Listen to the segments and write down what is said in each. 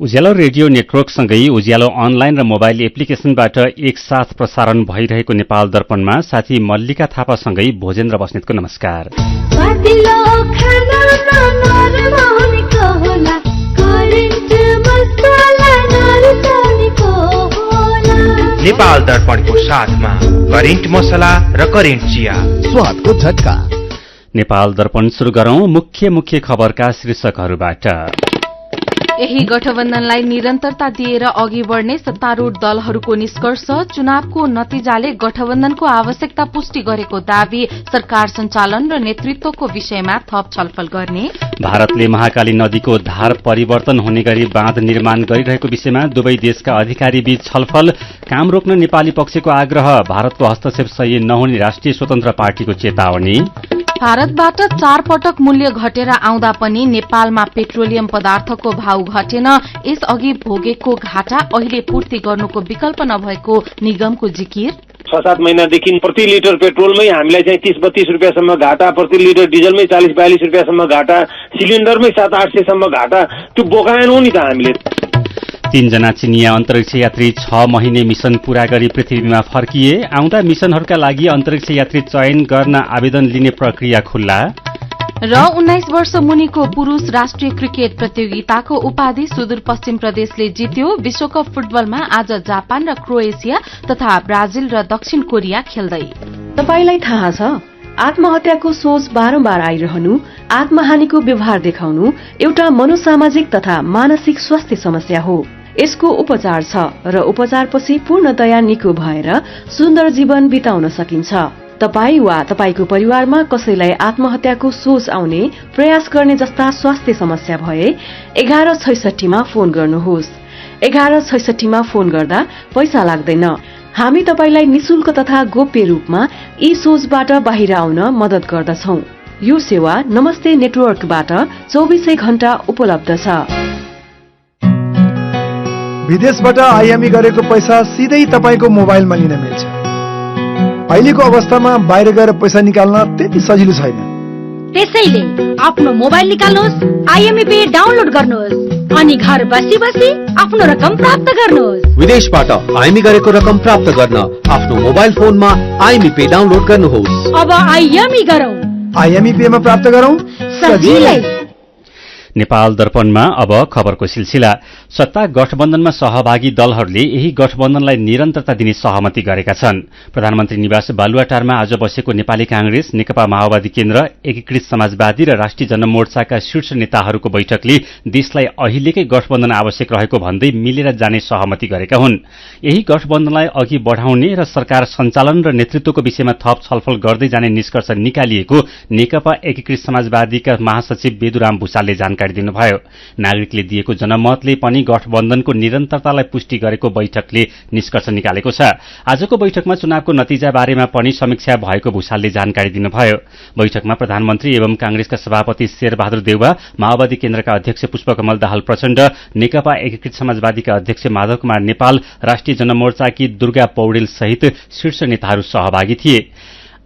उज्यालो radio नेटवर्कसँगै उज्यालो online र mobile एप्लिकेशनबाट एकसाथ प्रसारण भइरहेको नेपाल दर्पणमा साथी मल्लिका थापासँगै भोजेन्द्र बस्नेतको नमस्कार। नेपाल दर्पणको साथमा करेन्ट मसला र करेन्ट चिया स्वादको झट्का। नेपाल दर्पण सुरु गरौं मुख्य खबरका शीर्षकहरूबाट। यही गठबन्धनलाई निरन्तरता दिएर अघि बढ्ने सत्तारूढ़ दलहरूको निष्कर्ष, चुनावको नतिजाले गठबन्धनको आवश्यकता पुष्टि गरेको दावी, सरकार सञ्चालन र नेतृत्वको विषयमा थप छलफल गर्ने। भारतले महाकाली नदीको धार परिवर्तन हुने गरी बाँध निर्माण गरिरहेको विषयमा दुवै देशका अधिकारी बीच छलफल, काम रोक्न नेपाली पक्षको आग्रह, भारतको हस्तक्षेप सही नहुने राष्ट्रिय स्वतन्त्र पार्टीको चेतावनी। भारतबाट 4 पटक मूल्य घटेर आउँदा पनि नेपालमा पेट्रोलियम पदार्थको भाव घटेन, यसअघि भोगेको घाटा अहिले पूर्ति गर्नुको विकल्प नभएको निगमको जिकिर। 6-7 महिनादेखि प्रति लिटर पेट्रोलमै हामीलाई चाहिँ 30-32 रुपियाँसम्म घाटा, प्रति लिटर डिजलमै 40-42 रुपियाँसम्म घाटा, सिलिन्डरमै 700-800 सम्म घाटा, त्यो बोकाएनौं नि त हामीले। 3 जना चिनिया अन्तरिक्ष यात्री 6 महिने मिशन पूरा गरी पृथ्वीमा फर्किए। आउँदा मिशनहरूका लागि अन्तरिक्ष यात्री चयन गर्न आवेदन लिने प्रक्रिया खुल्ला। र 19 वर्ष मुनिको पुरूष राष्ट्रिय क्रिकेट प्रतियोगिताको उपाधि सुदूरपश्चिम प्रदेशले जित्यो। विश्वकप फुटबलमा आज जापान र क्रोएसिया तथा ब्राजिल र दक्षिण कोरिया खेल्दै। तपाईलाई थाहा छ, आत्महत्याको सोच बारम्बार आइरहनु, आत्महानिको व्यवहार देखाउनु एउटा मनोसामाजिक तथा मानसिक स्वास्थ्य समस्या हो। यसको उपचार छ र उपचारपछि पूर्णतया निको भएर सुन्दर जीवन बिताउन सकिन्छ। तपाई वा तपाईको परिवारमा कसैलाई आत्महत्याको सोच आउने, प्रयास गर्ने जस्ता स्वास्थ्य समस्या भए 1166 मा फोन गर्नुहोस्। 1166 मा फोन गर्दा पैसा लाग्दैन। हामी तपाईलाई निशुल्क तथा गोप्य रूपमा यी सोचबाट बाहिर आउन मदत गर्दछौं। यो सेवा नमस्ते नेटवर्कबाट 24 घण्टा उपलब्ध छ। विदेशबाट आयामी गरेको पैसा सिधै तपाईको मोबाइलमा लिन मिल्छ। अहिलेको अवस्थामा बाहिर गएर पैसा निकाल्न त्यति सजिलो छैन। त्यसैले आफ्नो मोबाइल निकाल्नुहोस्, आइएमई पे डाउनलोड गर्नुहोस् अनि घर बसी बसी आफ्नो रकम प्राप्त गर्नुहोस्। विदेशबाट आइएमई गरेको रकम प्राप्त गर्न आफ्नो मोबाइल फोनमा आइएमई पे डाउनलोड गर्नुहोस्। अब आइएमई गरौँ, आइएमई पे मा प्राप्त गरौँ सजिलै। नेपाल दर्पणमा अब खबरको सिलसिला। सत्ता गठबन्धनमा सहभागी दलहरूले यही गठबन्धनलाई निरन्तरता दिने सहमति गरेका छन्। प्रधानमन्त्री निवास बालुवाटारमा आज बसेको नेपाली कांग्रेस, नेकपा माओवादी केन्द्र, एकीकृत समाजवादी र राष्ट्रिय जनमोर्चाका शीर्ष नेताहरूको बैठकले देशलाई अहिलेकै गठबन्धन आवश्यक रहेको भन्दै मिलेर जाने सहमति गरेका हुन्। यही गठबन्धनलाई अघि बढ़ाउने र सरकार सञ्चालन र नेतृत्वको विषयमा थप छलफल गर्दै जाने निष्कर्ष निकालिएको नेकपा एकीकृत समाजवादीका महासचिव बेदुराम भुसालले जानकारी दिनुभयो। नागरिकले दिएको जनमतले पनि गठबन्धनको निरन्तरतालाई पुष्टि गरेको बैठकले निष्कर्ष निकालेको छ। आजको बैठकमा चुनावको नतिजा बारेमा पनि समीक्षा भएको भुसालले जानकारी दिनुभयो। बैठकमा प्रधानमन्त्री एवं कांग्रेसका सभापति शेरबहादुर देउवा, माओवादी केन्द्रका अध्यक्ष पुष्पकमल दाहाल प्रचण्ड, नेकपा एकीकृत समाजवादीका अध्यक्ष माधव कुमार नेपाल, राष्ट्रिय जनमोर्चाकी दुर्गा पौडेल सहित शीर्ष नेताहरू सहभागी थिए।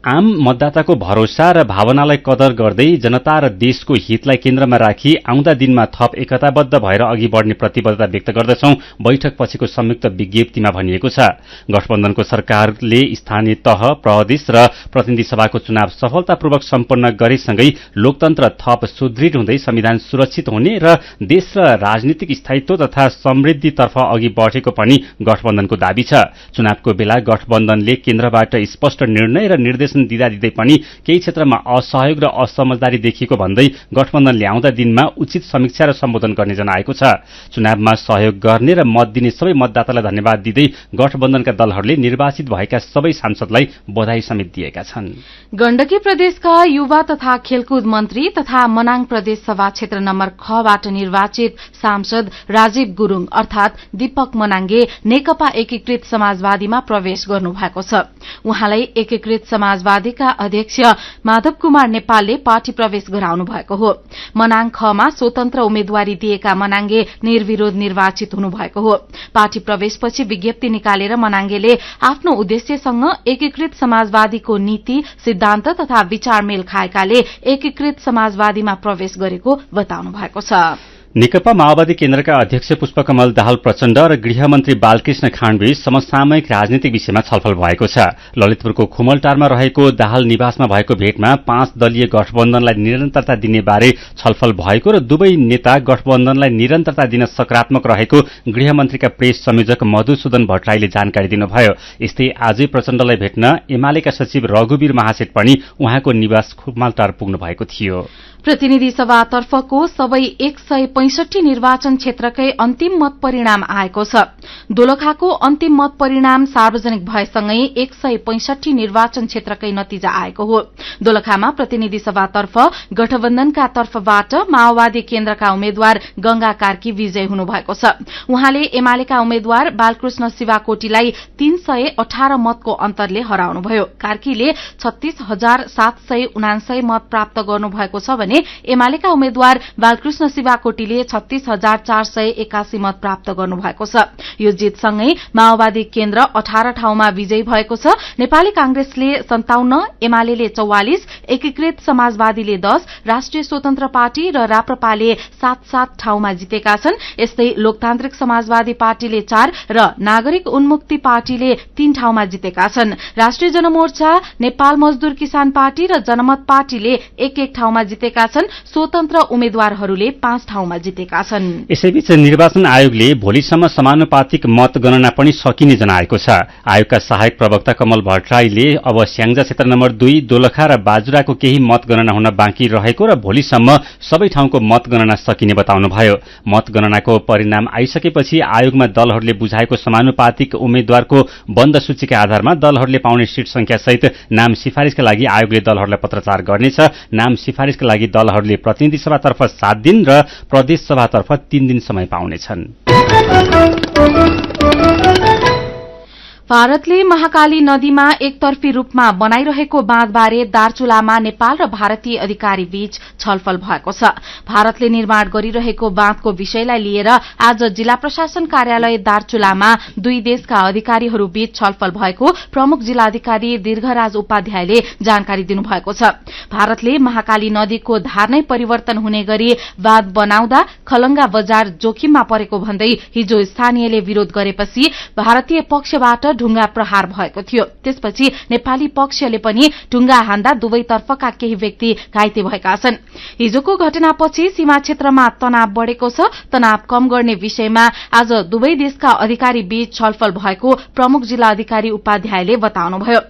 आम मतदाताको भरोसा र भावनालाई कदर गर्दै जनता र देशको हितलाई केन्द्रमा राखी आउँदा दिनमा थप एकताबद्ध भएर अघि बढ़ने प्रतिबद्धता व्यक्त गर्दछौं, बैठक पछिको संयुक्त विज्ञप्तिमा भनिएको छ। गठबन्धनको सरकारले स्थानीय तह, प्रदेश र प्रतिनिधि सभाको चुनाव सफलतापूर्वक सम्पन्न गरेसँगै लोकतन्त्र थप सुदृढ हुँदै संविधान सुरक्षित हुने र देश र राजनीतिक स्थायित्व तथा समृद्धितर्फ अघि बढ़ेको पनि गठबन्धनको दावी छ। चुनावको बेला गठबन्धनले केन्द्रबाट स्पष्ट निर्णय र निर्देशन दिँदै पनि केही क्षेत्रमा असहयोग र असमझदारी देखिएको भन्दै गठबन्धनले आउँदा दिनमा उचित समीक्षा र सम्बोधन गर्ने जनाएको छ। चुनावमा सहयोग गर्ने र मत दिने सबै मतदातालाई धन्यवाद दिँदै गठबन्धनका दलहरूले निर्वाचित भएका सबै सांसदलाई बधाई समेत दिएका छन्। गण्डकी प्रदेशका युवा तथा खेलकुद मन्त्री तथा मनाङ प्रदेश सभा क्षेत्र नम्बर 6 बाट निर्वाचित सांसद राजीव गुरूङ अर्थात दीपक मनाङले नेकपा एकीकृत समाजवादीमा प्रवेश गर्नुभएको छ। उहाँलाई एकीकृत समाजवादीका अध्यक्ष माधव कुमार नेपालले पार्टी प्रवेश गराउनु भएको हो। मनाङ खमा स्वतन्त्र उम्मेद्वारी दिएका मनाङले निर्विरोध निर्वाचित हुनुभएको हो। पार्टी प्रवेशपछि विज्ञप्ति निकालेर मनाङले आफ्नो उद्देश्यसँग एकीकृत समाजवादीको नीति, सिद्धान्त तथा विचार मेल खाएकाले एकीकृत समाजवादीमा प्रवेश गरेको बताउनु भएको छ। नेकपा माओवादी केन्द्रका अध्यक्ष पुष्पकमल दाहाल प्रचण्ड र गृहमन्त्री बालकृष्ण खाँडबीच समसामयिक राजनीतिक विषयमा छलफल भएको छ। ललितपुरको खुमलटारमा रहेको दाहाल निवासमा भएको भेटमा 5 दलीय गठबन्धनलाई निरन्तरता दिने बारे छलफल भएको र दुवै नेता गठबन्धनलाई निरन्तरता दिन सकारात्मक रहेको गृहमन्त्रीका प्रेस संयोजक मधुसूदन भट्टराईले जानकारी दिनुभयो। यस्तै आजै प्रचण्डलाई भेट्न एमालेका सचिव रघुवीर महासेठ पनि उहाँको निवास खुमलटार पुग्नु भएको थियो। प्रतिनिधि सभातर्फको सबै 165 निर्वाचन क्षेत्रकै अन्तिम मत परिणाम आएको छ। दोलखाको अन्तिम मत परिणाम सार्वजनिक भएसँगै 165 निर्वाचन क्षेत्रकै नतिजा आएको हो। दोलखामा प्रतिनिधि सभातर्फ गठबन्धनका तर्फबाट माओवादी केन्द्रका उम्मेद्वार गंगा कार्की विजय हुनुभएको छ। उहाँले एमालेका उम्मेद्वार बालकृष्ण शिवाकोटीलाई 318 मतको अन्तरले हराउनुभयो। कार्कीले 36,779 मत प्राप्त गर्नुभएको छ भने एमालेका उम्मेद्वार बालकृष्ण शिवाकोटीले 36,481 मत प्राप्त गर्नुभएको छ। यो जितसँगै माओवादी केन्द्र 18 ठाउँमा विजयी भएको छ। नेपाली कांग्रेसले 57, एमालेले 44, एकीकृत समाजवादीले 10, राष्ट्रिय स्वतन्त्र पार्टी र राप्रपाले 7-7 ठाउँमा जितेका छन्। यस्तै लोकतान्त्रिक समाजवादी पार्टीले 4 र नागरिक उन्मुक्ति पार्टीले 3 ठाउँमा जितेका छन्। राष्ट्रिय जनमोर्चा, नेपाल मजदूर किसान पार्टी र जनमत पार्टीले 1-1 ठाउँमा जितेका छन्। स्वतन्त्र उम्मेद्वारहरूले 5 ठाउँमा जितेका छन्। यसैबीच निर्वाचन आयोगले भोलिसम्म समानुपातिक मतगणना पनि सकिने जनाएको छ। आयोगका सहायक प्रवक्ता कमल भट्टराईले अब स्याङ्जा क्षेत्र नम्बर 2, दोलखा र बाजुराको केही मतगणना हुन बाँकी रहेको र भोलिसम्म सबै ठाउँको मतगणना सकिने बताउनुभयो। मतगणनाको परिणाम आइसकेपछि आयोगमा दलहरूले बुझाएको समानुपातिक उम्मेद्वारको बन्द सूचीका आधारमा दलहरूले पाउने सीट संख्या सहित नाम सिफारिशका लागि आयोगले दलहरूलाई पत्राचार गर्नेछ। नाम सिफारिशका लागि दलहरूले प्रतिनिधि सभातर्फ 7 दिन र प्रदेश सभातर्फ 3 दिन समय पाउनेछन्। भारतले महाकाली नदीमा एकतर्फी रूपमा बनाइरहेको बाँधबारे दार्चुलामा नेपाल र भारतीय अधिकारी बीच छलफल भएको छ। भारतले निर्माण गरिरहेको बाँधको विषयलाई लिएर आज जिल्ला प्रशासन कार्यालय दार्चुलामा दुई देशका अधिकारीहरू बीच छलफल भएको प्रमुख जिल्लाधिकारी दीर्घराज उपाध्यायले जानकारी दिनुभएको छ। भारतले महाकाली नदीको धार नै परिवर्तन हुने गरी बाँध बनाउँदा खलंगा बजार जोखिममा परेको भन्दै हिजो स्थानीयले विरोध गरेपछि भारतीय पक्षबाट ढुंगा प्रहार भएको थियो। त्यसपछि नेपाली पक्षले पनि ढुंगा हान्दा दुवैतर्फका केही व्यक्ति घाइते भएका छन्। हिजोको घटनापछि सीमा क्षेत्रमा तनाव बढ़ेको छ। तनाव कम गर्ने विषयमा आज दुवै देशका अधिकारी बीच छलफल भएको प्रमुख जिल्ला अधिकारी उपाध्यायले बताउनुभयो।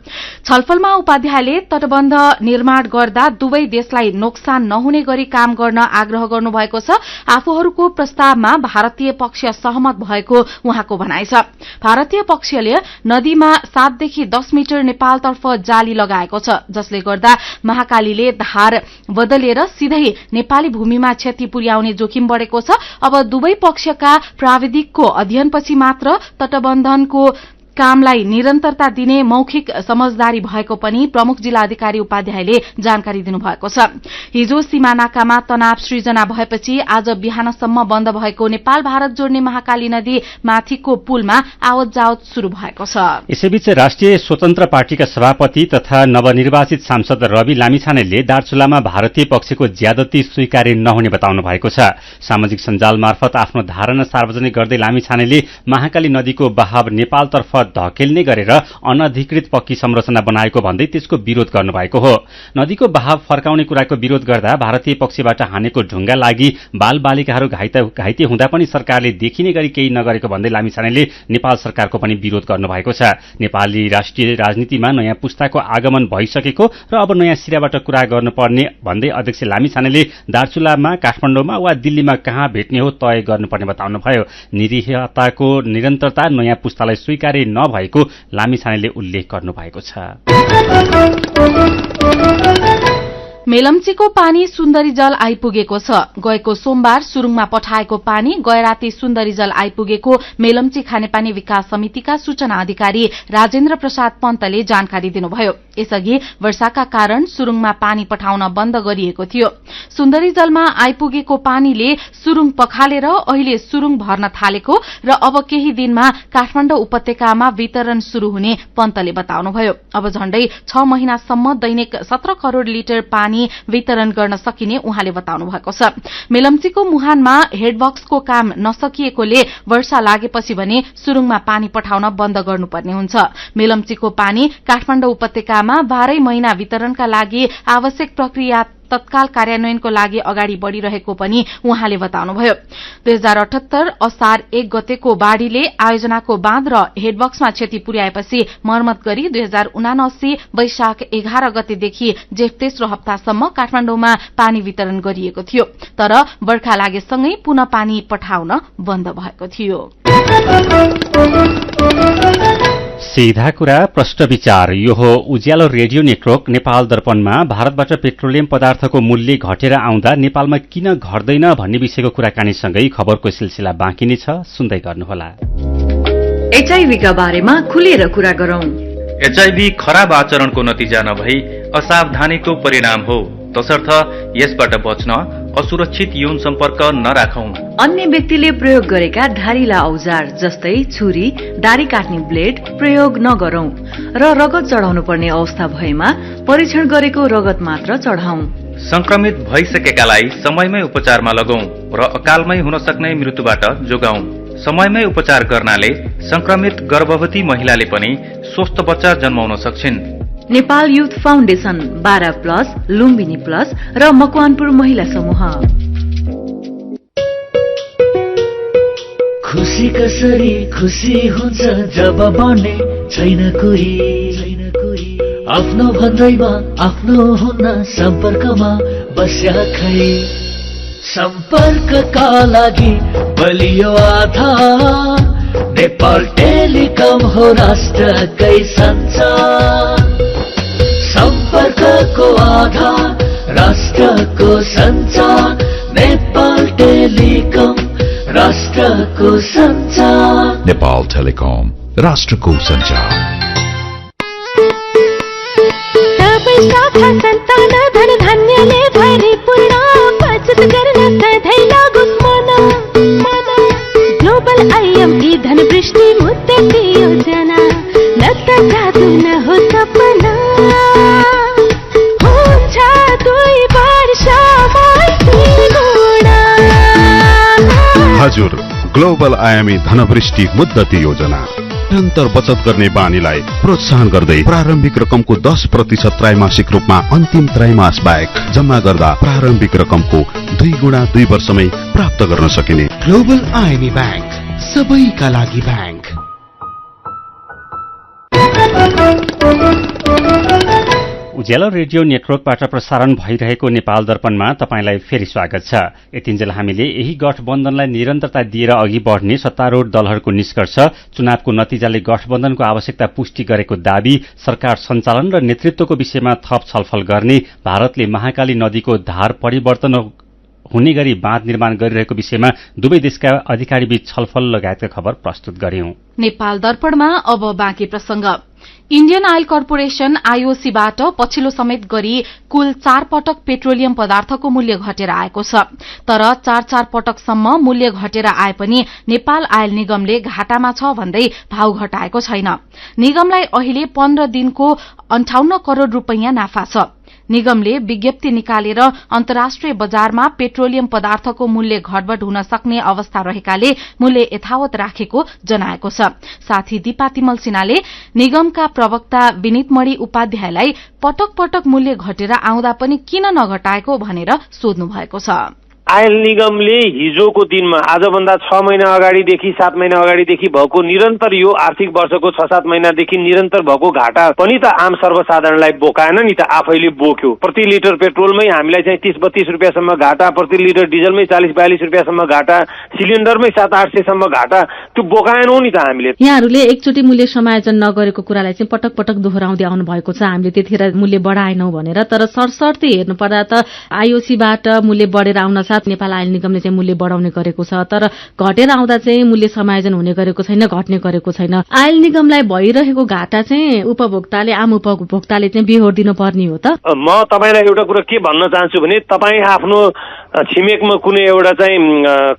छलफलमा उपाध्यायले तटबन्ध निर्माण गर्दा दुवै देशलाई नोक्सान नहुने गरी काम गर्न आग्रह गर्नुभएको छ। आफूहरूको प्रस्तावमा भारतीय पक्ष सहमत भएको उहाँको भनाइ छ। भारतीय पक्षले नदीमा 7 देखि 10 मिटर नेपालतर्फ जाली लगाएको छ, जसले गर्दा महाकालीले धार बदलेर सिधै नेपाली भूमिमा क्षति पुर्याउने जोखिम बढ़ेको छ। अब दुवै पक्षका प्राविधिकको अध्ययनपछि मात्र तटबन्धनको कामलाई निरन्तरता दिने मौखिक समझदारी भएको पनि प्रमुख जिल्ला अधिकारी उपाध्यायले जानकारी दिनुभएको छ। हिजो सीमानाकामा तनाव सृजना भएपछि आज बिहानसम्म बन्द भएको नेपाल भारत जोड्ने महाकाली नदी माथिको पुलमा आवत जावत शुरू भएको छ। यसैबीच राष्ट्रिय स्वतन्त्र पार्टीका सभापति तथा नवनिर्वाचित सांसद रवि लामिछानेले दार्चुलामा भारतीय पक्षको ज्यादती स्वीकार्य नहुने बताउनु भएको छ। सामाजिक सञ्जाल मार्फत आफ्नो धारणा सार्वजनिक गर्दै लामिछानेले महाकाली नदीको बहाव नेपालतर्फ धकेल्ने गरेर अनधिकृत पक्की संरचना बनाएको भन्दै त्यसको विरोध गर्नुभएको हो। नदीको बहाव फर्काउने कुराको विरोध गर्दा भारतीय पक्षबाट हानेको ढुंगा लागि बाल बालिकाहरू घाइते हुँदा पनि सरकारले देखिने गरी केही नगरेको भन्दै लामिछानेले नेपाल सरकारको पनि विरोध गर्नुभएको छ। नेपाली राष्ट्रिय राजनीतिमा नयाँ पुस्ताको आगमन भइसकेको र अब नयाँ सिराबाट कुरा गर्नुपर्ने भन्दै अध्यक्ष लामिछानेले दार्चुलामा, काठमाडौँमा वा दिल्लीमा कहाँ भेट्ने हो तय गर्नुपर्ने बताउनुभयो। निरीहताको निरन्तरता नयाँ पुस्तालाई स्वीकार्य नभएको लामिछानेले उल्लेख गर्नुभएको छ। मेलम्चीको पानी सुन्दरी जल आइपुगेको छ। गएको सोमबार सुरुङमा पठाएको पानी गएराती सुन्दरी जल आइपुगेको मेलम्ची खानेपानी विकास समितिका सूचना अधिकारी राजेन्द्र प्रसाद पन्तले जानकारी दिनुभयो। यसअघि वर्षाका कारण सुरुङमा पानी पठाउन बन्द गरिएको थियो। सुन्दरी जलमा आइपुगेको पानीले सुरुङ पखालेर अहिले सुरुङ भर्न थालेको र अब केही दिनमा काठमाडौँ उपत्यकामा वितरण शुरू हुने पन्तले बताउनुभयो। अब झण्डै 6 महिनासम्म दैनिक 17 करोड़ लिटर पानी पानी वितरण गर्न सकिने उहाँले बताउनु भएको छ। मेलम्चीको मुहानमा हेडबक्सको काम नसकिएकोले वर्षा लागेपछि भने सुरुङमा पानी पठाउन बन्द गर्नुपर्ने हुन्छ। मेलम्चीको पानी काठमाडौँ उपत्यकामा 12 महिना वितरणका लागि आवश्यक प्रक्रिया तत्काल कार्यान्वयनको लागि अगाडि बढ़िरहेको पनि उहाँले बताउनुभयो। 2078 असार 1 गतेको बाढ़ीले आयोजनाको बाँध र हेडबक्समा क्षति पुर्याएपछि मर्मत गरी 2079 वैशाख 11 गतेदेखि जेठ तेस्रो हप्तासम्म काठमाडौँमा पानी वितरण गरिएको थियो। तर बर्खा लागेसँगै पुनः पानी पठाउन बन्द भएको थियो। सीधा कुरा प्रश्न विचार। यो हो उज्यालो रेडियो नेटवर्क नेपाल दर्पणमा भारतबाट पेट्रोलियम पदार्थको मूल्य घटेर आउँदा नेपालमा किन घट्दैन भन्ने विषयको कुराकानीसँगै खबरको सिलसिला बाँकी नै छ, सुन्दै गर्नुहोला। एचआईभीका बारेमा खुलेर कुरा गरौं। एचआईभी खराब आचरणको नतिजा नभई असावधानीको परिणाम हो, तसर्थ यसबाट बच्न असुरक्षित यौन सम्पर्क नराखौं। अन्य व्यक्तिले प्रयोग गरेका धारिला औजार जस्तै छुरी, दारी काट्ने ब्लेड प्रयोग नगरौं र रगत चढाउनु पर्ने अवस्था भएमा परीक्षण गरेको रगत मात्र चढाउँ। संक्रमित भइसकेकालाई समयमै उपचारमा लगौं र अकालमै हुन सक्ने मृत्युबाट जोगाउँ। समयमै उपचार गर्नाले संक्रमित गर्भवती महिलाले पनि स्वस्थ बच्चा जन्माउन सक्छिन्। Nepal youth foundation 12+ Lumbini plus र मकवानपुर महिला समूह। खुशी कसरी खुशी हुन्छ जब बने छैन कोही, आफ्नो भन्दैमा आफ्नो हुन सम्पर्कमा बस्या खै। सम्पर्कका लागि बलियो आधार नेपाल टेलिकम हो राष्ट्रकै सञ्चार। सम्पर्कको आधार राष्ट्रको सञ्चार, नेपाल टेलिकम राष्ट्रको सञ्चार। नेपाल टेलिकम राष्ट्रको सञ्चार। सबै शाखा सन्तान धन धान्यले भरिपूर्ण, बचत गर्न सधैँ लागोस् मन। ग्लोबल आइएमई धनवृष्टि मुद्दती योजना, न त जादु न हो सपना। हुन्छ 2 वर्षमा गुणा। हजुर, ग्लोबल आयामी धनवृष्टि मुद्दती योजना निरन्तर बचत गर्ने बानीलाई प्रोत्साहन गर्दै प्रारम्भिक रकमको 10% त्रैमासिक रूपमा अन्तिम त्रैमास बाहेक जम्मा गर्दा प्रारम्भिक रकमको 2 गुणा 2 वर्षमै प्राप्त गर्न सकिने। ग्लोबल आयामी ब्याङ्क, सबैका लागि ब्याङ्क। उज्यालो रेडियो नेटवर्कबाट प्रसारण भइरहेको नेपाल दर्पणमा तपाईंलाई फेरि स्वागत छ। यतिन्जेल हामीले यही गठबन्धनलाई निरन्तरता दिएर अघि बढ़ने सत्तारूढ़ दलहरूको निष्कर्ष, चुनावको नतिजाले गठबन्धनको आवश्यकता पुष्टि गरेको दावी, सरकार सञ्चालन र नेतृत्वको विषयमा थप छलफल गर्ने, भारतले महाकाली नदीको धार परिवर्तन हुने गरी बाँध निर्माण गरिरहेको विषयमा दुवै देशका अधिकारीबीच छलफल लगायतका खबर प्रस्तुत गर्यौं। नेपाल दर्पणमा अब बाँकी प्रसंग। इण्डियन आयल कर्पोरेशन आईओसीबाट पछिल्लो समेत गरी कुल 4 पटक पेट्रोलियम पदार्थको मूल्य घटेर आएको छ। तर 4 पटकसम्म मूल्य घटेर आए पनि नेपाल आयल निगमले घाटामा छ भन्दै भाव घटाएको छैन। निगमलाई अहिले 15 दिनको 58 करोड़ रूपैयाँ नाफा छ। निगमले विज्ञप्ति निकालेर अन्तर्राष्ट्रिय बजारमा पेट्रोलियम पदार्थको मूल्य घटबढ़ हुन सक्ने अवस्था रहेकाले मूल्य यथावत राखेको जनाएको छ। साथै दीपा तिमल सिन्हाले निगमका प्रवक्ता विनितमणि उपाध्यायलाई पटक पटक मूल्य घटेर आउँदा पनि किन नघटाएको भनेर सोध्नु भएको छ। आयल निगमले हिजोको दिनमा आजभन्दा 6 महिना अगाडिदेखि 7 महिना अगाडिदेखि भएको निरन्तर यो आर्थिक वर्षको 6-7 महिनादेखि निरन्तर भएको घाटा पनि त आम सर्वसाधारणलाई बोकाएन नि त, आफैले बोक्यो। प्रति लिटर पेट्रोलमै हामीलाई चाहिँ 30-32 रुपियाँसम्म घाटा, प्रति लिटर डिजलमै 40-42 रुपियाँसम्म घाटा, सिलिन्डरमै 700-800 सम्म घाटा, त्यो बोकाएनौ नि त हामीले। यहाँहरूले एकचोटि मूल्य समायोजन नगरेको कुरालाई चाहिँ पटक पटक दोहोऱ्याउँदै आउनु भएको छ। हामीले त्यतिखेर मूल्य बढाएनौं भनेर, तर सरसर्ती हेर्नु पर्दा त आईओसीबाट मूल्य बढेर आउन नेपाल आयल निगमले चाहिँ मूल्य बढाउने गरेको छ, तर घटेर आउँदा चाहिँ मूल्य समायोजन हुने गरेको छैन, घट्ने गरेको छैन। आयल निगमलाई भइरहेको घाटा चाहिँ उपभोक्ताले, आम उपभोक्ताले चाहिँ बिहोर दिनुपर्ने हो त। म तपाईलाई एउटा कुरा के भन्न चाहन्छु भने, तपाई आफ्नो छिमेकमा कुनै एउटा चाहिँ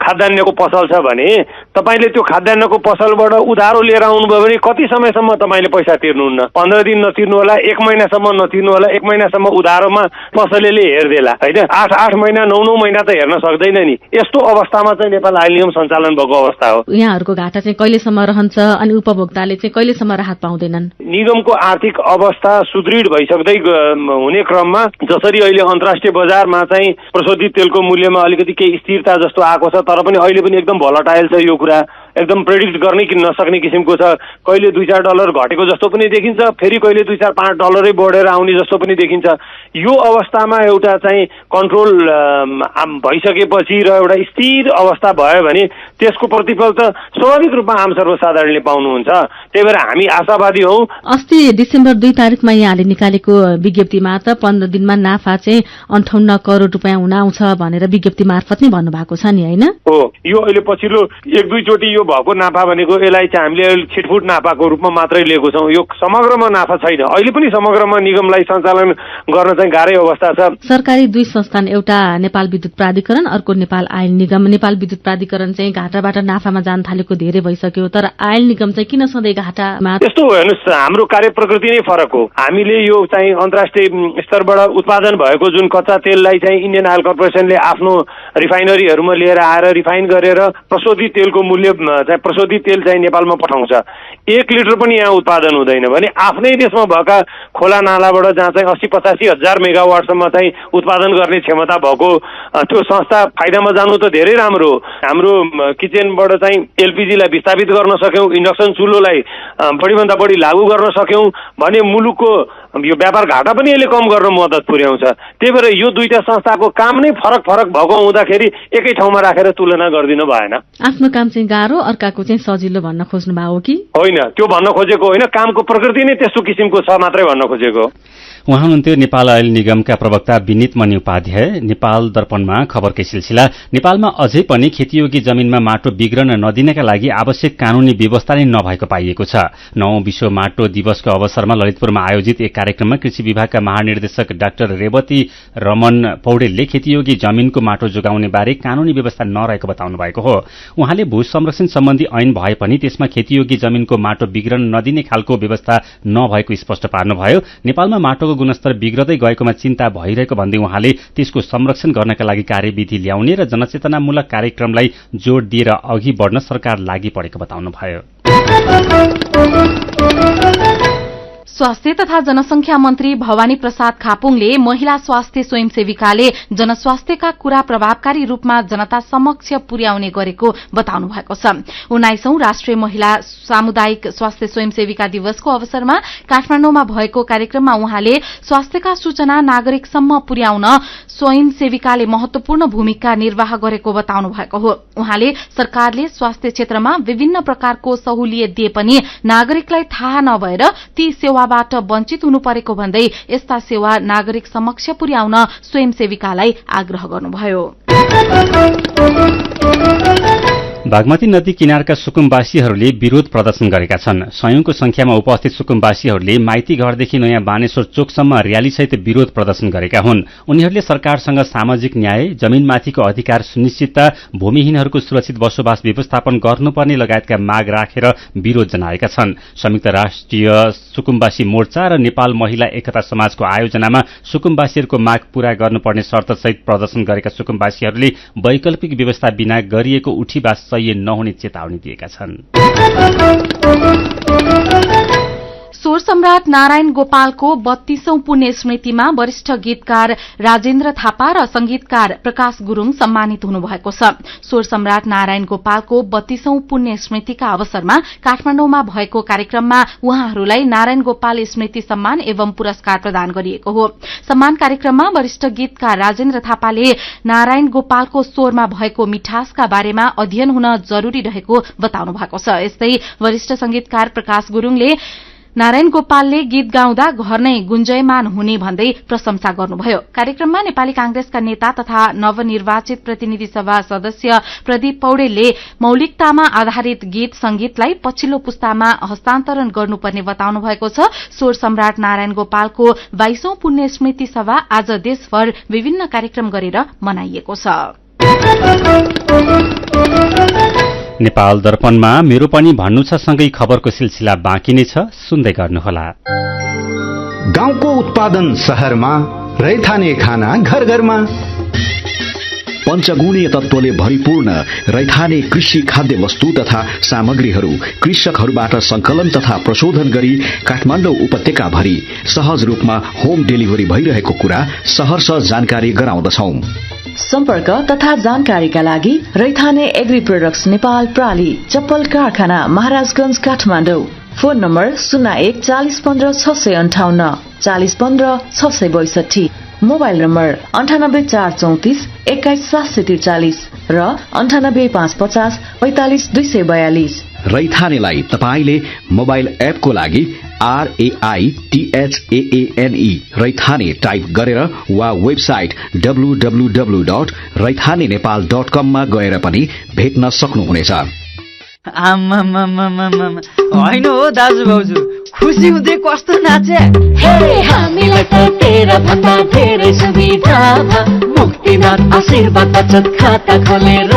खाद्यान्नको पसल छ भने तपाईँले त्यो खाद्यान्नको पसलबाट उधारो लिएर आउनुभयो भने कति समयसम्म तपाईँले पैसा तिर्नुहुन्न? 15 दिन नतिर्नु होला, 1 महिनासम्म नतिर्नु होला, 1 महिनासम्म उधारोमा पसलेले हेर्देला होइन। 8 महिना 9 महिना त हेर्न सक्दैन नि। यस्तो अवस्थामा चाहिँ नेपाल आयल निगम सञ्चालन भएको अवस्था हो। यहाँहरूको घाटा चाहिँ कहिलेसम्म रहन्छ अनि उपभोक्ताले चाहिँ कहिलेसम्म राहत पाउँदैनन्? निगमको आर्थिक अवस्था सुदृढ भइसक्दै हुने क्रममा जसरी अहिले अन्तर्राष्ट्रिय बजारमा चाहिँ प्रशोधित तेलको मूल्यमा अलिकति केही स्थिरता जस्तो आएको छ, तर पनि अहिले पनि एकदम भोलाटाइल छ यो कुरा, एकदम प्रेडिक्ट गर्ने कि नसक्ने किसिमको छ। कहिले $2-4 घटेको जस्तो पनि देखिन्छ, फेरि कहिले $2-4-5 बढेर आउने जस्तो पनि देखिन्छ। यो अवस्थामा एउटा चाहिँ कन्ट्रोल भइसकेपछि र एउटा स्थिर अवस्था भयो भने त्यसको प्रतिफल त स्वाभाविक रूपमा आम सर्वसाधारणले पाउनुहुन्छ। त्यही भएर हामी आशावादी हौ। अस्ति डिसेम्बर 2 तारिकमा यहाँले निकालेको विज्ञप्तिमा त 15 दिनमा नाफा चाहिँ 58 करोड रुपियाँ हुन आउँछ भनेर विज्ञप्ति मार्फत नै भन्नुभएको छ नि, होइन? हो, यो अहिले पछिल्लो 1-2 चोटि यो भएको नाफा भनेको यसलाई चाहिँ हामीले छिटफुट नाफाको रूपमा मात्रै लिएको छौँ। यो समग्रमा नाफा छैन। अहिले पनि समग्रमा निगमलाई सञ्चालन गर्न चाहिँ गाह्रै अवस्था छ। सरकारी 2 संस्थान, एउटा नेपाल विद्युत प्राधिकरण, अर्को नेपाल आयल निगम। नेपाल विद्युत प्राधिकरण चाहिँ घाटाबाट नाफामा जान थालेको धेरै भइसक्यो, तर आयल निगम चाहिँ किन सधैँ घाटामा? यस्तो हो, हेर्नुहोस्, हाम्रो कार्य प्रकृति नै फरक हो। हामीले यो चाहिँ अन्तर्राष्ट्रिय स्तरबाट उत्पादन भएको जुन कच्चा तेललाई चाहिँ इन्डियन आयल कर्पोरेसनले आफ्नो रिफाइनरीहरूमा लिएर आएर रिफाइन गरेर प्रशोधित तेलको मूल्य चाहिँ प्रशोधित तेल चाहिँ नेपालमा पठाउँछ। 1 लिटर पनि यहाँ उत्पादन हुँदैन भने आफ्नै देशमा भएका खोला नालाबाट जहाँ चाहिँ 80-85 हजार मेगावाटसम्म चाहिँ उत्पादन गर्ने क्षमता भएको त्यो संस्था फाइदामा जानु त धेरै राम्रो हो। हाम्रो किचनबाट चाहिँ एलपीजीलाई विस्थापित गर्न सक्यौँ, इन्डक्सन चुलोलाई बढीभन्दा बढी लागू गर्न सक्यौँ भने मुलुकको यो व्यापार घाटा पनि यसले कम गर्न मद्दत पुर्याउँछ। त्यही भएर यो दुईटा संस्थाको काम नै फरक फरक भएको हुँदाखेरि एकै ठाउँमा राखेर तुलना गरिदिनु भएन। आफ्नो काम चाहिँ गाह्रो, अर्काको चाहिँ सजिलो भन्न खोज्नु भएको हो कि होइन? त्यो भन्न खोजेको होइन, कामको प्रकृति नै त्यस्तो किसिमको छ मात्रै भन्न खोजेको। उहाँ हुनुहुन्थ्यो नेपाल आयल निगमका प्रवक्ता विनित मणि उपाध्याय। नेपाल दर्पणमा खबरकै सिलसिला। नेपालमा अझै पनि खेतीयोगी जमिनमा माटो बिग्रन नदिनका लागि आवश्यक कानूनी व्यवस्था नै नभएको पाइएको छ। 9औं विश्व माटो दिवसको अवसरमा ललितपुरमा आयोजित एक कार्यक्रममा कृषि विभागका महानिर्देशक डाक्टर रेवती रमन पौडेलले खेतीयोगी जमिनको माटो जोगाउने बारे कानूनी व्यवस्था नरहेको बताउनु भएको हो। उहाँले भू संरक्षण सम्बन्धी ऐन भए पनि त्यसमा खेतीयोगी जमिनको माटो बिग्रन नदिने खालको व्यवस्था नभएको स्पष्ट पार्नुभयो। नेपालमा माटोको गुणस्तर बिग्रदै गएकोमा चिन्ता भइरहेको भन्दै उहाँले त्यसको संरक्षण गर्नका लागि कार्यविधि ल्याउने र जनचेतनामूलक कार्यक्रमलाई जोड़ दिएर अघि बढ्न सरकार लागि परेको बताउनुभयो। स्वास्थ्य तथा जनसंख्या मन्त्री भवानी प्रसाद खापुङले महिला स्वास्थ्य स्वयंसेविकाले जनस्वास्थ्यका कुरा प्रभावकारी रूपमा जनता समक्ष पुर्याउने गरेको बताउनु भएको छ। 19औं राष्ट्रिय महिला सामुदायिक स्वास्थ्य स्वयंसेविका दिवसको अवसरमा काठमाडौँमा भएको कार्यक्रममा उहाँले स्वास्थ्यका सूचना नागरिकसम्म पुर्याउन स्वयंसेविकाले महत्वपूर्ण भूमिका निर्वाह गरेको बताउनु भएको हो। उहाँले सरकारले स्वास्थ्य क्षेत्रमा विभिन्न प्रकारको सहुलियत दिए पनि नागरिकलाई थाहा नभएर ती सेवाबाट वञ्चित हुनु परेको भन्दै यस्ता सेवा नागरिक समक्ष पुर्याउन स्वयंसेविकालाई आग्रह गर्नुभयो। बागमती नदी किनारका सुकुम्बासीहरूले विरोध प्रदर्शन गरेका छन्। सयौंको संख्यामा उपस्थित सुकुम्बासीहरूले माइती घरदेखि नयाँ बानेश्वर चोकसम्म र्यालीसहित विरोध प्रदर्शन गरेका हुन्। उनीहरूले सरकारसँग सामाजिक न्याय, जमीनमाथिको अधिकार सुनिश्चितता, भूमिहीनहरूको सुरक्षित बसोबास व्यवस्थापन गर्नुपर्ने लगायतका माग राखेर विरोध जनाएका छन्। संयुक्त राष्ट्रिय सुकुम्बासी मोर्चा र नेपाल महिला एकता समाजको आयोजनामा सुकुम्बासीहरूको माग पूरा गर्नुपर्ने शर्तसहित प्रदर्शन गरेका सुकुम्बासीहरूले वैकल्पिक व्यवस्था बिना गरिएको उठीबास नहुने चेतावनी दिएका छन्। स्वर सम्राट नारायण गोपालको 32औं पुण्य स्मृतिमा वरिष्ठ गीतकार राजेन्द्र थापा र संगीतकार प्रकाश गुरूङ सम्मानित हुनुभएको छ। स्वर सम्राट नारायण गोपालको 32औं पुण्य स्मृतिका अवसरमा काठमाडौँमा भएको कार्यक्रममा उहाँहरूलाई नारायण गोपाल स्मृति सम्मान एवं पुरस्कार प्रदान गरिएको हो। सम्मान कार्यक्रममा वरिष्ठ गीतकार राजेन्द्र थापाले नारायण गोपालको स्वरमा भएको मिठासका बारेमा अध्ययन हुन जरूरी रहेको बताउनु भएको छ। यस्तै वरिष्ठ संगीतकार प्रकाश गुरूङले नारायण गोपालले गीत गाउँदा घर नै गुञ्जयमान हुने भन्दै प्रशंसा गर्नुभयो। कार्यक्रममा नेपाली कांग्रेसका नेता तथा नवनिर्वाचित प्रतिनिधि सभा सदस्य प्रदीप पौडेलले मौलिकतामा आधारित गीत संगीतलाई पछिल्लो पुस्तामा हस्तान्तरण गर्नुपर्ने बताउनु भएको छ। स्वर सम्राट नारायण गोपालको 22औं पुण्य स्मृति सभा आज देशभर विभिन्न कार्यक्रम गरेर मनाइएको छ। नेपाल दर्पणमा मेरो पनि भन्नु छ सँगै खबरको सिलसिला बाँकी नै छ, सुन्दै गर्नुहोला। गाउँको उत्पादन शहरमा, रैथाने खाना घर घरमा। पञ्चगुणीय तत्त्वले भरिपूर्ण रैथाने कृषि खाद्य वस्तु तथा सामग्रीहरू कृषकहरूबाट संकलन तथा प्रशोधन गरी काठमाडौँ उपत्यका भरि सहज रूपमा होम डेलिभरी भइरहेको कुरा सहर्ष जानकारी गराउँदछौं। सम्पर्क तथा जानकारीका लागि रैथाने एग्री प्रोडक्ट्स नेपाल प्राली, चप्पल कारखाना, Maharajganj, Kathmandu. Phone number 01 40 15 658 40 15 662, mobile number 98 434 21 743 र 98 550 45 242। रैथानेलाई तपाईले मोबाइल एपको लागि RAITHAANE रैथाने टाइप गरेर वा वेबसाइट www.raithanenepal.com मा गएर पनि भेट्न सक्नुहुनेछ। होइन हो दाजु भाउजू, खुसी हुँदै कस्तो नाचे। हामीलाई त तेरा भन्दा धेरै सुविधा मुक्तिनाथ आशीर्वाद बचत खाता खोलेर।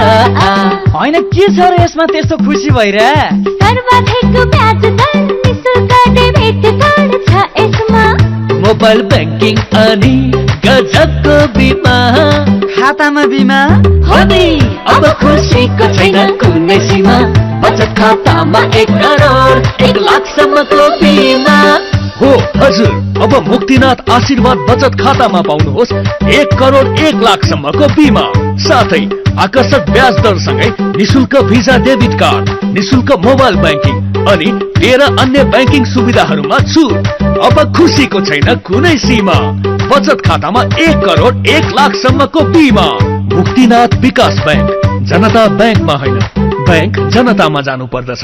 होइन के छ र यसमा त्यस्तो खुसी भइरहे? सर्वाधिक ब्याज दर, निशुल्क डेबिट कार्ड छ यसमा। मोबाइल ब्याङ्किङ अनि गजबको बिमा। खातामा बिमा हो नि, अब खुसीको छैन कुनै सीमा। बचत खातामा 1 करोड 1 लाखसम्मको बिमा। हो हजुर, अब मुक्तिनाथ आशीर्वाद बचत खातामा पाउनुहोस् 1 करोड 1 लाखसम्मको बिमा, साथै आकर्षक ब्याज दरसँगै निशुल्क भिसा डेबिट कार्ड, निशुल्क मोबाइल ब्याङ्किङ अनि 13 अन्य ब्याङ्किङ सुविधाहरूमा छुट। अब खुसीको छैन कुनै सीमा। बचत खातामा 1 करोड 1 लाखसम्मको बिमा। मुक्तिनाथ विकास ब्याङ्क, जनता ब्याङ्कमा होइन, ब्याङ्क जनतामा जानु पर्दछ।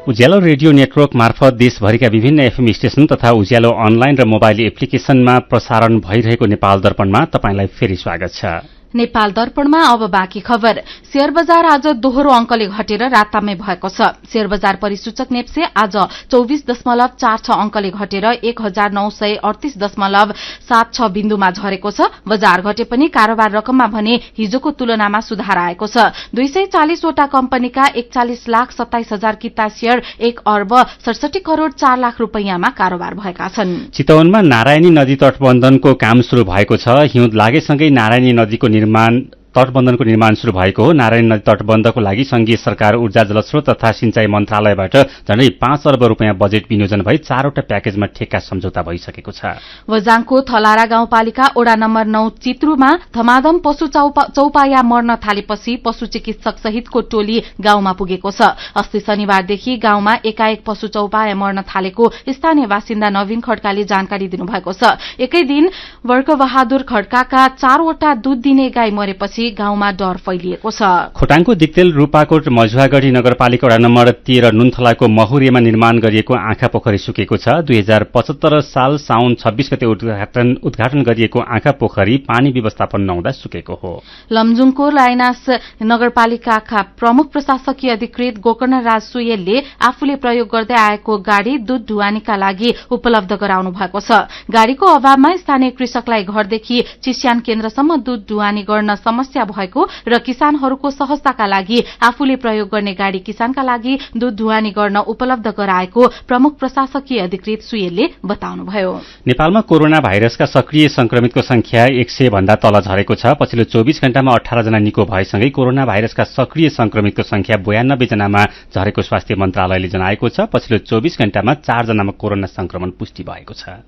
उज्यालो रेडियो नेटवर्क मार्फत देशभरिका विभिन्न एफएम स्टेशन तथा उज्यालो अनलाइन र मोबाइल एप्लिकेशनमा प्रसारण भइरहेको नेपाल दर्पणमा तपाईंलाई फेरि स्वागत छ। नेपाल दर्पणमा अब बाँकी खबर। शेयर बजार आज दोहोरो अंकले घटेर रातामै भएको छ। शेयर बजार परिसूचक नेप्से आज 24.46 अंकले घटेर 1938.76 बिन्दुमा झरेको छ। बजार घटे पनि कारोबार रकममा भने हिजोको तुलनामा सुधार आएको छ। 240 वटा कम्पनीका 41,27,000 किता शेयर 1 अर्ब 67 करोड़ 4 लाख रूपैयाँमा कारोबार भएका छन्। चितवनमा नारायणी नदी तटबन्धनको काम शुरू भएको छ। हिउँद लागेसँगै नारायणी नदीको तटबन्धनको निर्माण शुरू भएको हो। नारायणी नदी तटबन्धको लागि संघीय सरकार, ऊर्जा जलस्रोत तथा सिंचाई मन्त्रालयबाट झण्डै 5 अर्ब रूपियाँ बजेट विनियोजन भई 4वटा प्याकेजमा ठेक्का सम्झौता भइसकेको छ। वजाङको थलारा गाउँपालिका ओडा नम्बर 9 चित्रुमा धमाधम पशु चौपाया मर्न थालेपछि पशु चिकित्सक सहितको टोली गाउँमा पुगेको छ। अस्ति शनिबारदेखि गाउँमा एकाएक पशु चौपाया मर्न थालेको स्थानीय बासिन्दा नवीन खड्काले जानकारी दिनुभएको छ। एकै दिन वर्कबहादुर खड्काका 4वटा दूध दिने गाई मरेपछि गाउँमा डर फैलिएको छ। खोटाङको दिक्तेल रूपाकोट मझुवागढ़ी नगरपालिका वडा नम्बर 13 नुनथलाको महुरियामा निर्माण गरिएको आँखा पोखरी सुकेको छ। 2075 साल साउन 26 गते उद्घाटन गरिएको आँखा पोखरी पानी व्यवस्थापन नहुँदा सुकेको हो। लमजुङको लाइनास नगरपालिकाका प्रमुख प्रशासकीय अधिकृत गोकर्ण राज सुयेलले आफूले प्रयोग गर्दै आएको गाड़ी दूध ढुवानीका लागि उपलब्ध गराउनु भएको छ। गाड़ीको अभावमा स्थानीय कृषकलाई घरदेखि चिस्यान केन्द्रसम्म दूध ढुवानी गर्न समस्या भएको र किसानहरूको सहजताका लागि आफूले प्रयोग गर्ने गाड़ी किसानका लागि दूध ढुवानी गर्न उपलब्ध गराएको प्रमुख प्रशासकीय अधिकृत सुयेलले बताउनुभयो। नेपालमा कोरोना भाइरसका सक्रिय संक्रमितको संख्या 100 भन्दा तल झरेको छ। पछिल्लो 24 घण्टामा 18 जना निको भएसँगै कोरोना भाइरसका सक्रिय संक्रमितको संख्या 92 जनामा झरेको स्वास्थ्य मन्त्रालयले जनाएको छ। पछिल्लो 24 घण्टामा 4 जनामा कोरोना संक्रमण पुष्टि भएको छ।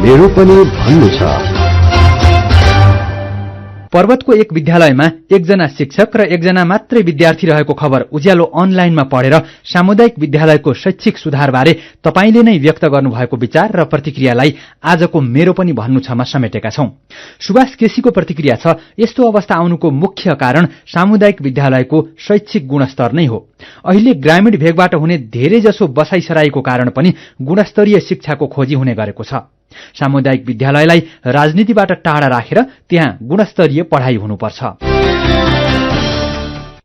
मेरो पनि भन्नु छ। पर्वतको एक विद्यालयमा 1 जना शिक्षक र 1 जना मात्रै विद्यार्थी रहेको खबर उज्यालो अनलाइनमा पढेर सामुदायिक विद्यालयको शैक्षिक सुधारबारे तपाईले नै व्यक्त गर्नुभएको विचार र प्रतिक्रियालाई आजको मेरो पनि भन्नु छमा समेटेका छौं। सुभाष केसीको प्रतिक्रिया छ, यस्तो अवस्था आउनुको मुख्य कारण सामुदायिक विद्यालयको शैक्षिक गुणस्तर नै हो। अहिले ग्रामीण भेगबाट हुने धेरैजसो बसाइसराईको कारण पनि गुणस्तरीय शिक्षाको खोजी हुने गरेको छ। सामुदायिक विद्यालयलाई राजनीतिबाट टाढा राखेर त्यहाँ गुणस्तरीय पढाइ हुनुपर्छ।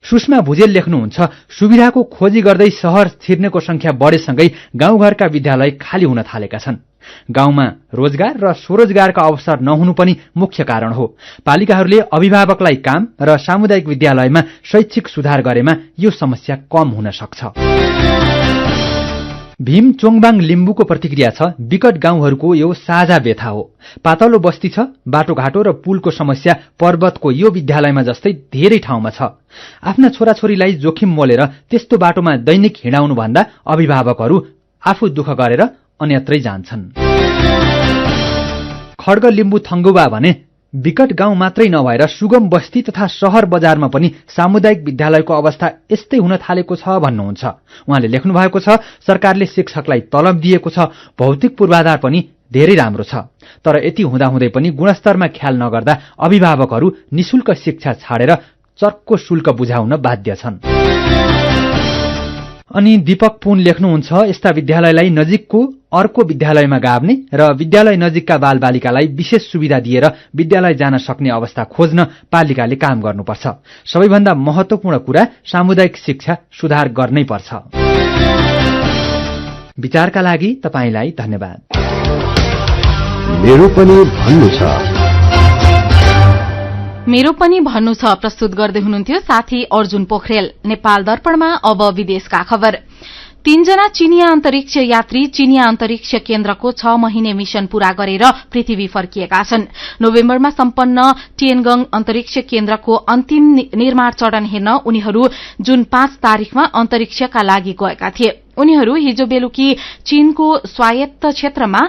सुषमा भुजेल लेख्नुहुन्छ, सुविधाको खोजी गर्दै शहर छिर्नेको संख्या बढेसँगै गाउँघरका विद्यालय खाली हुन थालेका छन्। गाउँमा रोजगार र स्वरोजगारका अवसर नहुनु पनि मुख्य कारण हो। पालिकाहरूले अभिभावकलाई काम र सामुदायिक विद्यालयमा शैक्षिक सुधार गरेमा यो समस्या कम हुन सक्छ। भीम चोङबाङ लिम्बुको प्रतिक्रिया छ, विकट गाउँहरूको यो साझा व्यथा हो। पातलो बस्ती छ, बाटोघाटो र पुलको समस्या पर्वतको यो विद्यालयमा जस्तै धेरै ठाउँमा छ। आफ्ना छोराछोरीलाई जोखिम मोलेर त्यस्तो बाटोमा दैनिक हिँडाउनु भन्दा अभिभावकहरू आफू दुःख गरेर अन्यत्रै जान्छन्। खड्ग लिम्बु थङ्गुबा भने विकट गाउँ मात्रै नभएर सुगम बस्ती तथा शहर बजारमा पनि सामुदायिक विद्यालयको अवस्था यस्तै हुन थालेको छ भन्नुहुन्छ। उहाँले लेख्नु भएको छ, सरकारले शिक्षकलाई तलब दिएको छ, भौतिक पूर्वाधार पनि धेरै राम्रो छ, तर यति हुँदाहुँदै पनि गुणस्तरमा ख्याल नगर्दा अभिभावकहरू निशुल्क शिक्षा छाडेर चर्को शुल्क बुझाउन बाध्य छन्। अनि दीपक पुन लेख्नुहुन्छ, यस्ता विद्यालयलाई नजिकको अर्को विद्यालयमा गाभ्ने र विद्यालय नजिकका बालबालिकालाई विशेष सुविधा दिएर विद्यालय जान सक्ने अवस्था खोज्न पालिकाले काम गर्नुपर्छ। सबैभन्दा महत्वपूर्ण कुरा सामुदायिक शिक्षा सुधार गर्नै पर्छ। विचारका लागि तपाईलाई धन्यवाद। मेरो पनि भन्नु छ। मेरो पनि भन्नु छ प्रस्तुत गर्दै हुनुहुन्थ्यो साथी अर्जुन पोखरेल। नेपाल दर्पणमा अब विदेशका खबर। 3 जना चीनिया अन्तरिक्ष यात्री चीनिया अन्तरिक्ष केन्द्रको 6 महिने मिशन पूरा गरेर पृथ्वी फर्किएका छन्। नोभेम्बरमा सम्पन्न टिएनगङ अन्तरिक्ष केन्द्रको अन्तिम निर्माण चरण हेर्न उनीहरू जुन 5 तारिखमा अन्तरिक्षका लागि गएका थिए। उनीहरू हिजो बेलुकी चीनको स्वायत्त क्षेत्रमा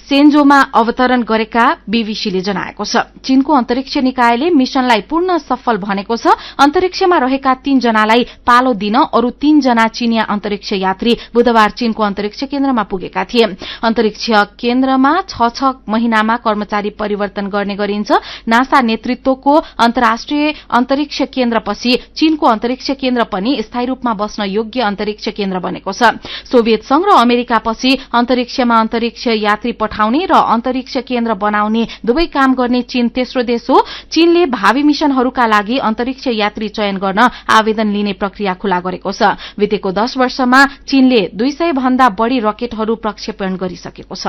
सेन्जोमा अवतरण गरेका बीबीसीले जनाएको छ। चीनको अन्तरिक्ष निकायले मिशनलाई पूर्ण सफल भनेको छ। अन्तरिक्षमा रहेका 3 जनालाई पालो दिन अरू 3 जना चीनिया अन्तरिक्ष यात्री बुधबार चीनको अन्तरिक्ष केन्द्रमा पुगेका थिए। अन्तरिक्ष केन्द्रमा 6 महिनामा कर्मचारी परिवर्तन गर्ने गरिन्छ। नासा नेतृत्वको अन्तर्राष्ट्रिय अन्तरिक्ष केन्द्रपछि चीनको अन्तरिक्ष केन्द्र पनि स्थायी रूपमा बस्न योग्य अन्तरिक्ष केन्द्र बनेको छ। सोभियत संघ र अमेरिकापछि अन्तरिक्षमा अन्तरिक्ष यात्री पठाउने र अन्तरिक्ष केन्द्र बनाउने दुवै काम गर्ने चीन तेस्रो देश हो। चीनले भावी मिशनहरूका लागि अन्तरिक्ष यात्री चयन गर्न आवेदन लिने प्रक्रिया खुला गरेको छ। बितेको 10 वर्षमा चीनले 200 भन्दा बढ़ी रकेटहरू प्रक्षेपण गरिसकेको छ।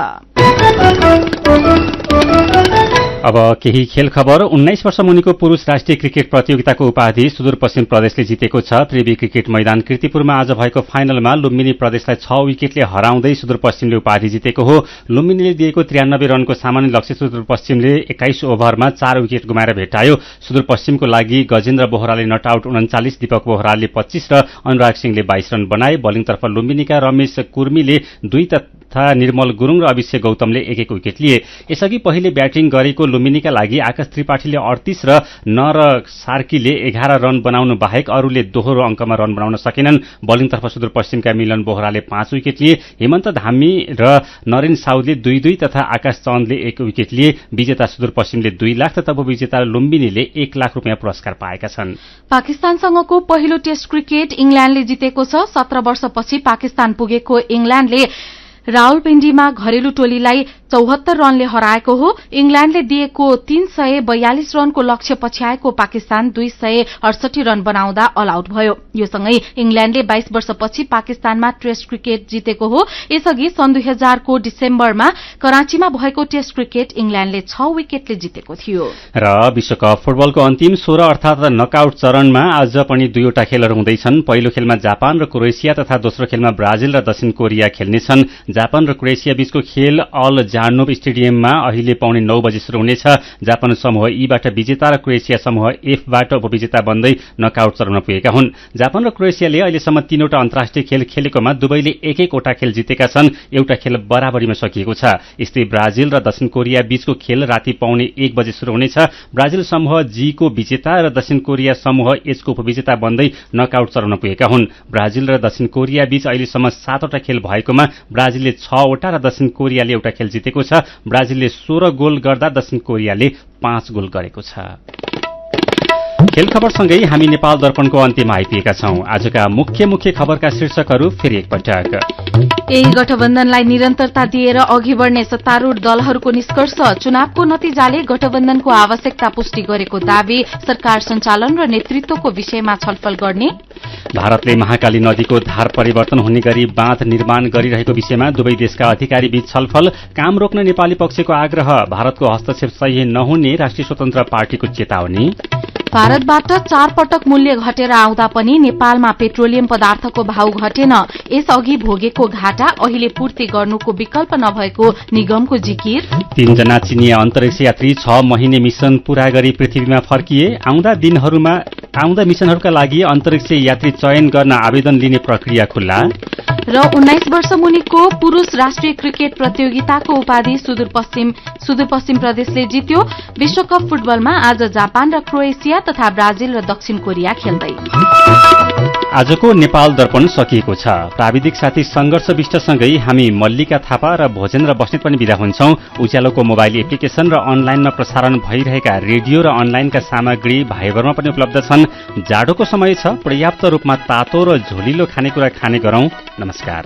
अब केही खेल खबर। 19 वर्ष मुनिको पुरूष राष्ट्रिय क्रिकेट प्रतियोगिताको उपाधि सुदूरपश्चिम प्रदेशले जितेको छ। त्रिवी क्रिकेट मैदान कीर्तिपुरमा आज भएको फाइनलमा लुम्बिनी प्रदेशलाई 6 विकेटले हराउँदै सुदूरपश्चिमले उपाधि जितेको हो। लुम्बिनीले दिएको 93 रनको सामान्य लक्ष्य सुदूरपश्चिमले 21 ओभरमा 4 विकेट गुमाएर भेटायो। सुदूरपश्चिमको लागि गजेन्द्र बोहराले नट आउट 39, दीपक बोहराले 25 र अनुराग सिंहले 22 रन बनाए। बलिङतर्फ लुम्बिनीका रमेश कुर्मीले 2 तथा निर्मल गुरूङ र अभिषेक गौतमले 1-1 विकेट लिए। यसअघि पहिले ब्याटिङ गरेको लुम्बिनीका लागि आकाश त्रिपाठीले 38 र नर सार्कीले 11 रन बनाउनु बाहेक अरूले दोहोरो अङ्कमा रन बनाउन सकेनन्। बलिङतर्फ सुदूरपश्चिमका मिलन बोहराले 5 विकेट लिए। हेमन्त धामी र नरेन साउदले 2-2 तथा आकाश चन्दले 1 विकेट लिए। विजेता सुदूरपश्चिमले 2 लाख तथा उपविजेता लुम्बिनीले 1 लाख रुपियाँ पुरस्कार पाएका छन्। पाकिस्तानसँगको पहिलो टेस्ट क्रिकेट इंग्ल्याण्डले जितेको छ। 17 वर्षपछि पाकिस्तान पुगेको इंग्ल्याण्डले रावलपिण्डीमा घरेलु टोलीलाई 74 रनले हराएको हो। इंग्ल्याण्डले दिएको 342 रनको लक्ष्य पछ्याएको पाकिस्तान 268 रन बनाउँदा अल आउट भयो। यो सँगै इंग्ल्याण्डले 22 वर्षपछि पाकिस्तानमा टेस्ट क्रिकेट जितेको हो। यसअघि सन् 2000 को डिसेम्बरमा कराँचीमा भएको टेस्ट क्रिकेट इंग्ल्याण्डले 6 विकेटले जितेको थियो। र विश्वकप फुटबलको अन्तिम 16 अर्थात नकआउट चरणमा आज पनि 2वटा खेलहरू हुँदैछन्। पहिलो खेलमा जापान र क्रोएसिया तथा दोस्रो खेलमा ब्राजिल र दक्षिण कोरिया खेल्नेछन्। जापान र क्रोएसिया बीचको खेल अल जार्नोभ स्टेडियममा अहिले पौने 9 बजे शुरू हुनेछ। जापान समूह ईबाट विजेता र क्रोएसिया समूह एफबाट उपविजेता बन्दै नकआउट चरणमा पुगेका हुन्। जापान र क्रोएसियाले अहिलेसम्म 3वटा अन्तर्राष्ट्रिय खेल खेलेकोमा दुवैले 1-1 खेल जितेका छन्। एउटा खेल बराबरीमा सकिएको छ। यस्तै ब्राजिल र दक्षिण कोरिया बीचको खेल राति पौने 1 बजे शुरू हुनेछ। ब्राजिल समूह जी को विजेता र दक्षिण कोरिया समूह एच को उपविजेता बन्दै नकआउट चरणमा पुगेका हुन्। ब्राजिल र दक्षिण कोरिया बीच अहिलेसम्म 7वटा खेल भएकोमा ब्राजिलले 6वटा र दक्षिण कोरियाले एउटा खेल जितेको छ। ब्राजिलले 16 गोल गर्दा दक्षिण कोरियाले 5 गोल गरेको छ। खेल खबरसँगै हामी नेपाल दर्पणको अन्त्यमा आइपुगेका छौं। आजका मुख्य खबरका शीर्षकहरू फेरि एकपटक। यही गठबन्धनलाई निरन्तरता दिएर अघि बढ्ने सत्तारूढ दलहरूको निष्कर्ष। चुनावको नतिजाले गठबन्धनको आवश्यकता पुष्टि गरेको दावी। सरकार सञ्चालन र नेतृत्वको विषयमा छलफल गर्ने। भारतले महाकाली नदीको धार परिवर्तन हुने गरी बाँध निर्माण गरिरहेको विषयमा दुवै देशका अधिकारी बीच छलफल, काम रोक्न नेपाली पक्षको आग्रह, भारतको हस्तक्षेप सही नहुने राष्ट्रिय स्वतन्त्र पार्टीको चेतावनी। भारतबाट 4 पटक मूल्य घटेर आउँदा पनि नेपालमा पेट्रोलियम पदार्थको भाव घटेन, यसअघि भोगेको घाटा अहिले पूर्ति गर्नुको विकल्प नभएको निगमको जिकिर। 3 जना चिनिया अन्तरिक्ष यात्री 6 महिने मिशन पूरा गरी पृथ्वीमा फर्किए। आउँदा मिशनहरूका लागि अन्तरिक्ष यात्री चयन गर्न आवेदन लिने प्रक्रिया खुल्ला। र 19 वर्ष मुनिको पुरूष राष्ट्रिय क्रिकेट प्रतियोगिताको उपाधि सुदूरपश्चिम प्रदेशले जित्यो। विश्वकप फुटबलमा आज जापान र क्रोएसिया तथा ब्राजिल र दक्षिण कोरिया खेल्दै। आजको नेपाल दर्पण सकिएको छ। प्राविधिक साथी संघर्ष विष्टसँगै हामी मल्लिका थापा र भोजेन्द्र बस्नेत पनि बिदा हुन्छौं। उज्यालोको मोबाइल एप्लिकेशन र अनलाइनमा प्रसारण भइरहेका रेडियो र अनलाइनका सामग्री भाइबरमा पनि उपलब्ध छन्। जाडोको समय छ, पर्याप्त रूपमा तातो र झोलिलो खानेकुरा खाने गरौं। नमस्कार।